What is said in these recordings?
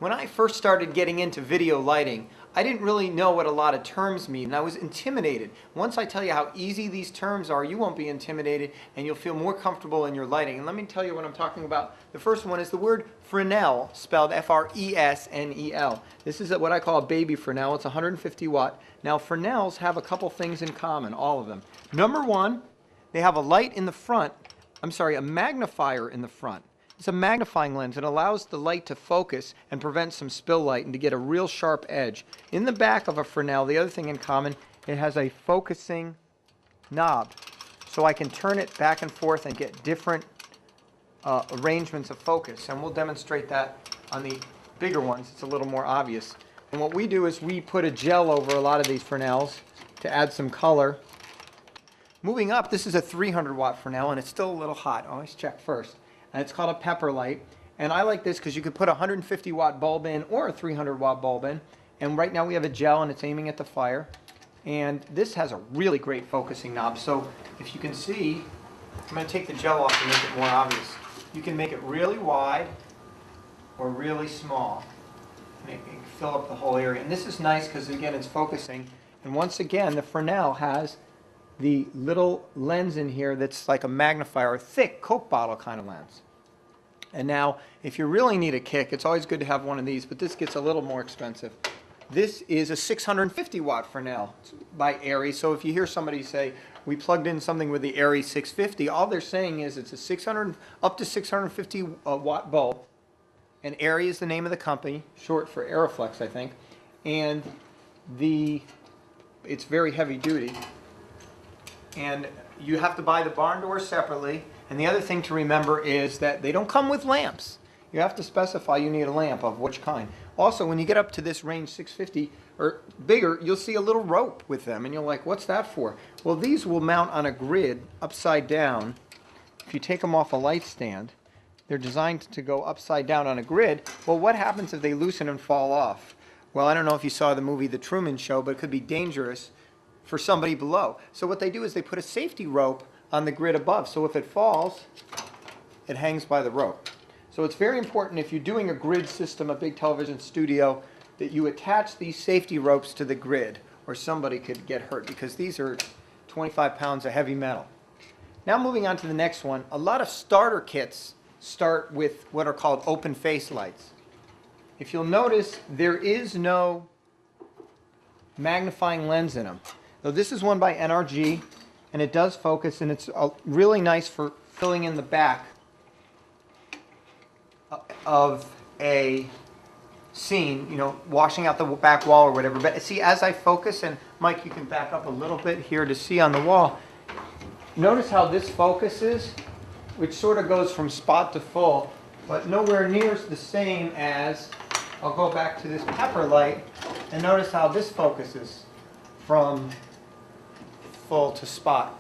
When I first started getting into video lighting, I didn't really know what a lot of terms mean, and I was intimidated. Once I tell you how easy these terms are, you won't be intimidated and you'll feel more comfortable in your lighting. And let me tell you what I'm talking about. The first one is the word Fresnel, spelled F-R-E-S-N-E-L. This is what I call a baby Fresnel. It's 150 watt. Now Fresnels have a couple things in common, all of them. Number one, they have a light in the front, a magnifier in the front. It's a magnifying lens. It allows the light to focus and prevent some spill light and to get a real sharp edge. In the back of a Fresnel, the other thing in common, it has a focusing knob. So I can turn it back and forth and get different arrangements of focus. And we'll demonstrate that on the bigger ones. It's a little more obvious. And what we do is we put a gel over a lot of these Fresnels to add some color. Moving up, this is a 300 watt Fresnel and it's still a little hot. Always check first. And it's called a pepper light. And I like this because you could put a 150 watt bulb in or a 300 watt bulb in. And right now we have a gel and it's aiming at the fire. And this has a really great focusing knob. So if you can see, I'm going to take the gel off to make it more obvious. You can make it really wide or really small. And it can fill up the whole area. And this is nice because again it's focusing. And once again the Fresnel has the little lens in here that's like a magnifier, a thick Coke bottle kind of lens. And now, if you really need a kick, it's always good to have one of these, but this gets a little more expensive. This is a 650 watt Fresnel by ARRI. So if you hear somebody say, we plugged in something with the ARRI 650, all they're saying is it's a up to 650 watt bulb. And ARRI is the name of the company, short for Aeroflex, I think. And it's very heavy duty. And you have to buy the barn doors separately. And the other thing to remember is that they don't come with lamps. You have to specify you need a lamp of which kind. Also, when you get up to this range 650 or bigger, you'll see a little rope with them. And you're like, what's that for? Well, these will mount on a grid upside down. If you take them off a light stand, they're designed to go upside down on a grid. Well, what happens if they loosen and fall off? Well, I don't know if you saw the movie The Truman Show, but it could be dangerous for somebody below. So what they do is they put a safety rope on the grid above. So if it falls, it hangs by the rope. So it's very important if you're doing a grid system, a big television studio, that you attach these safety ropes to the grid or somebody could get hurt because these are 25 pounds of heavy metal. Now moving on to the next one, a lot of starter kits start with what are called open face lights. If you'll notice, there is no magnifying lens in them. So this is one by NRG, and it does focus, and it's really nice for filling in the back of a scene, you know, washing out the back wall or whatever. But see, as I focus, and Mike, you can back up a little bit here to see on the wall, notice how this focuses, which sort of goes from spot to full, but nowhere near the same as, I'll go back to this pepper light, and notice how this focuses from full to spot.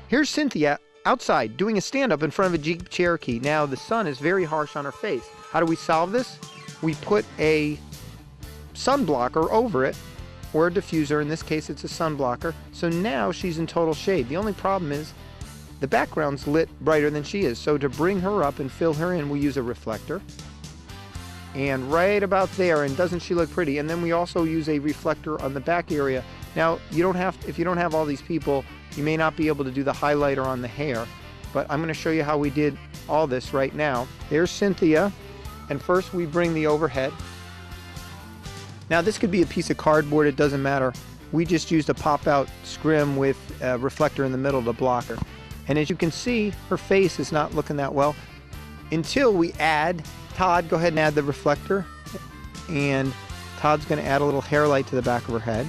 Here's Cynthia outside doing a stand-up in front of a Jeep Cherokee. Now the sun is very harsh on her face. How do we solve this? We put a sun blocker over it, or a diffuser. In this case it's a sun blocker. So now she's in total shade. The only problem is the background's lit brighter than she is. So to bring her up and fill her in, we use a reflector. And right about there, and doesn't she look pretty? And then we also use a reflector on the back area. Now, if you don't have all these people, you may not be able to do the highlighter on the hair, but I'm going to show you how we did all this right now. There's Cynthia, and first we bring the overhead. Now this could be a piece of cardboard, it doesn't matter. We just used a pop-out scrim with a reflector in the middle to block her. And as you can see, her face is not looking that well until we add Todd, go ahead and add the reflector, and Todd's going to add a little hair light to the back of her head.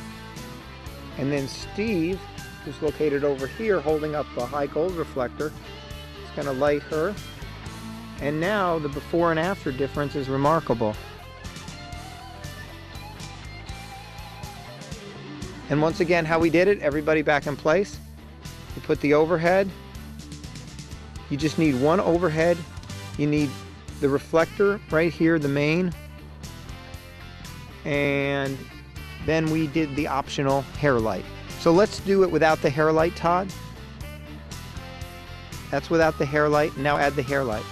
And then Steve, who's located over here holding up a high gold reflector, is going to light her. And now the before and after difference is remarkable. And once again, how we did it, everybody back in place. You put the overhead. You just need one overhead. You need the reflector right here, the main, and then we did the optional hair light. So let's do it without the hair light, Todd. That's without the hair light. Now add the hair light.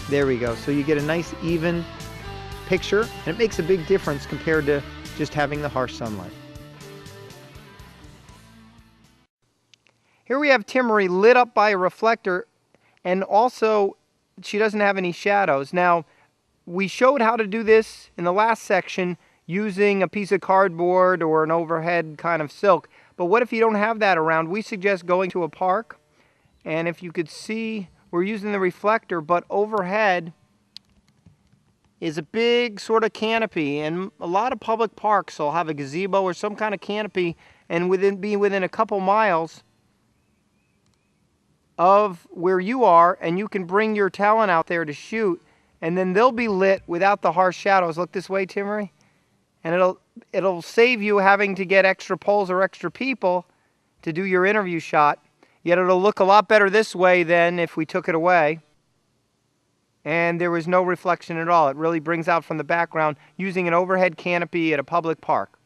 There we go. So you get a nice even picture, and it makes a big difference compared to just having the harsh sunlight. Here we have Timmery lit up by a reflector, and also she doesn't have any shadows. Now, we showed how to do this in the last section using a piece of cardboard or an overhead kind of silk. But what if you don't have that around? We suggest going to a park, and if you could see, we're using the reflector, but overhead is a big sort of canopy, and a lot of public parks will have a gazebo or some kind of canopy, and be within a couple miles of where you are, and you can bring your talent out there to shoot, and then they'll be lit without the harsh shadows. Look this way, Timmery. And it'll save you having to get extra poles or extra people to do your interview shot. Yet it'll look a lot better this way than if we took it away and there was no reflection at all. It really brings out from the background using an overhead canopy at a public park.